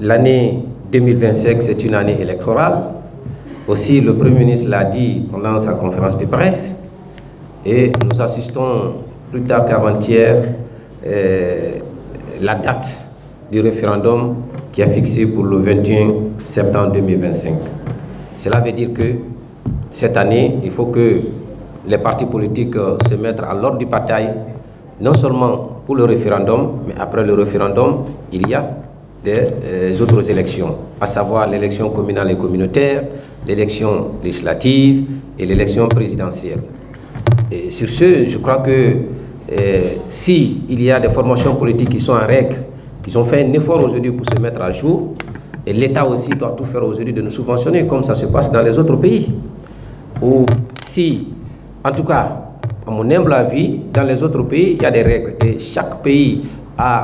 L'année 2025, c'est une année électorale. Aussi, le Premier ministre l'a dit pendant sa conférence de presse. Et nous assistons plus tard qu'avant-hier la date du référendum qui est fixée pour le 21 septembre 2025. Cela veut dire que cette année, il faut que les partis politiques se mettent à l'ordre du bataille, non seulement pour le référendum, mais après le référendum, il y a des autres élections, à savoir l'élection communale et communautaire, l'élection législative et l'élection présidentielle. Et sur ce, je crois que si il y a des formations politiques qui sont en règle, qui ont fait un effort aujourd'hui pour se mettre à jour, et l'État aussi doit tout faire aujourd'hui de nous subventionner, comme ça se passe dans les autres pays. Ou si, en tout cas, à mon humble avis, dans les autres pays, il y a des règles. Et chaque pays a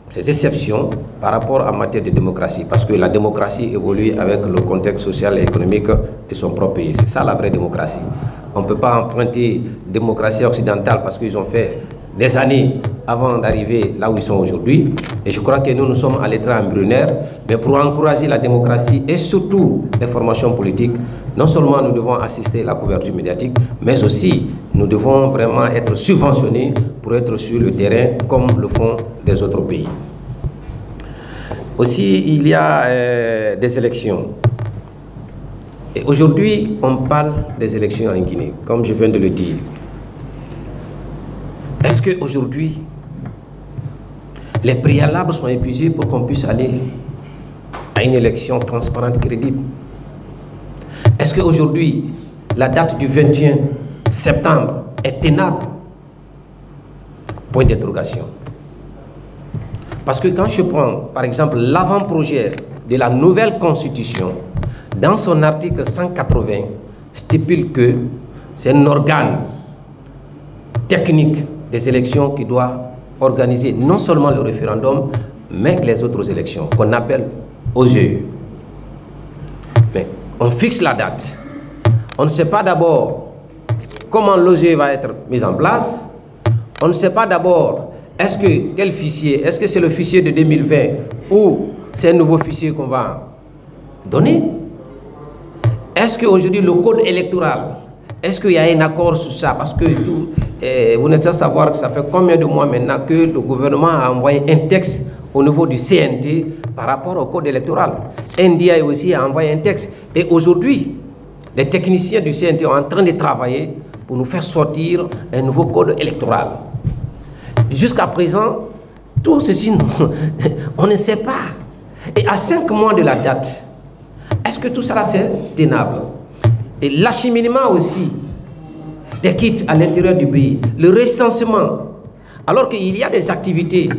ses exceptions par rapport à matière de démocratie, parce que la démocratie évolue avec le contexte social et économique de son propre pays. C'est ça la vraie démocratie. On ne peut pas emprunter démocratie occidentale parce qu'ils ont fait des années avant d'arriver là où ils sont aujourd'hui. Et je crois que nous sommes à l'état embryonnaire, mais pour encourager la démocratie et surtout les formations politiques, non seulement nous devons assister à la couverture médiatique, mais aussi nous devons vraiment être subventionnés pour être sur le terrain comme le font les autres pays. Aussi, il y a des élections. Et aujourd'hui, on parle des élections en Guinée, comme je viens de le dire. Est-ce qu'aujourd'hui, les préalables sont épuisés pour qu'on puisse aller à une élection transparente, crédible? Est-ce qu'aujourd'hui, la date du 21 septembre est tenable? Point d'interrogation. Parce que quand je prends, par exemple, l'avant-projet de la nouvelle constitution, dans son article 180, stipule que c'est un organe technique des élections qui doit organiser non seulement le référendum, mais les autres élections, qu'on appelle OGE. Mais on fixe la date. On ne sait pas d'abord comment l'OGE va être mis en place. On ne sait pas d'abord quel fichier, est-ce que c'est le fichier de 2020 ou c'est un nouveau fichier qu'on va donner? Est-ce qu'aujourd'hui le code électoral, est-ce qu'il y a un accord sur ça? Parce que vous n'êtes pas savoir que ça fait combien de mois maintenant que le gouvernement a envoyé un texte au niveau du CNT par rapport au code électoral. NDI aussi a envoyé un texte. Et aujourd'hui, les techniciens du CNT sont en train de travailler pour nous faire sortir un nouveau code électoral. Jusqu'à présent, tout ceci, on ne sait pas. Et à 5 mois de la date, est-ce que tout ça c'est tenable? Et l'acheminement aussi des kits à l'intérieur du pays, le recensement, alors qu'il y a des activités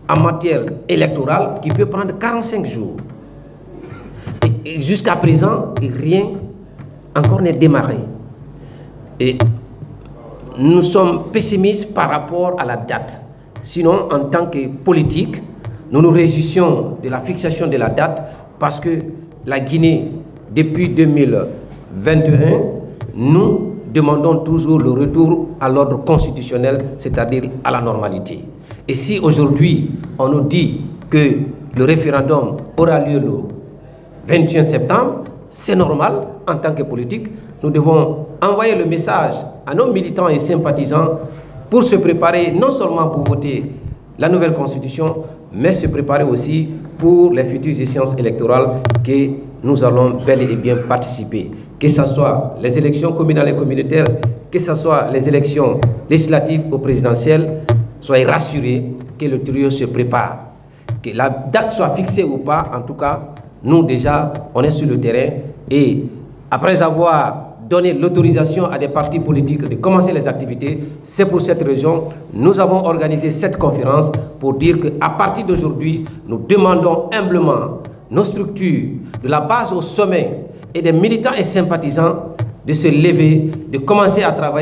en matière électorale qui peuvent prendre 45 jours. Et jusqu'à présent, rien encore n'est démarré. Et nous sommes pessimistes par rapport à la date. Sinon, en tant que politique, nous nous réjouissons de la fixation de la date parce que la Guinée, depuis 2021, nous demandons toujours le retour à l'ordre constitutionnel, c'est-à-dire à la normalité. Et si aujourd'hui, on nous dit que le référendum aura lieu le 21 septembre, c'est normal, en tant que politique, nous devons envoyer le message à nos militants et sympathisants pour se préparer non seulement pour voter la nouvelle constitution, mais se préparer aussi pour les futures échéances électorales que nous allons bel et bien participer. Que ce soit les élections communales et communautaires, que ce soit les élections législatives ou présidentielles, soyez rassurés que le trio se prépare. Que la date soit fixée ou pas, en tout cas, nous déjà, on est sur le terrain et après avoir donné l'autorisation à des partis politiques de commencer les activités, c'est pour cette raison nous avons organisé cette conférence pour dire qu'à partir d'aujourd'hui, nous demandons humblement nos structures, de la base au sommet, et des militants et sympathisants de se lever, de commencer à travailler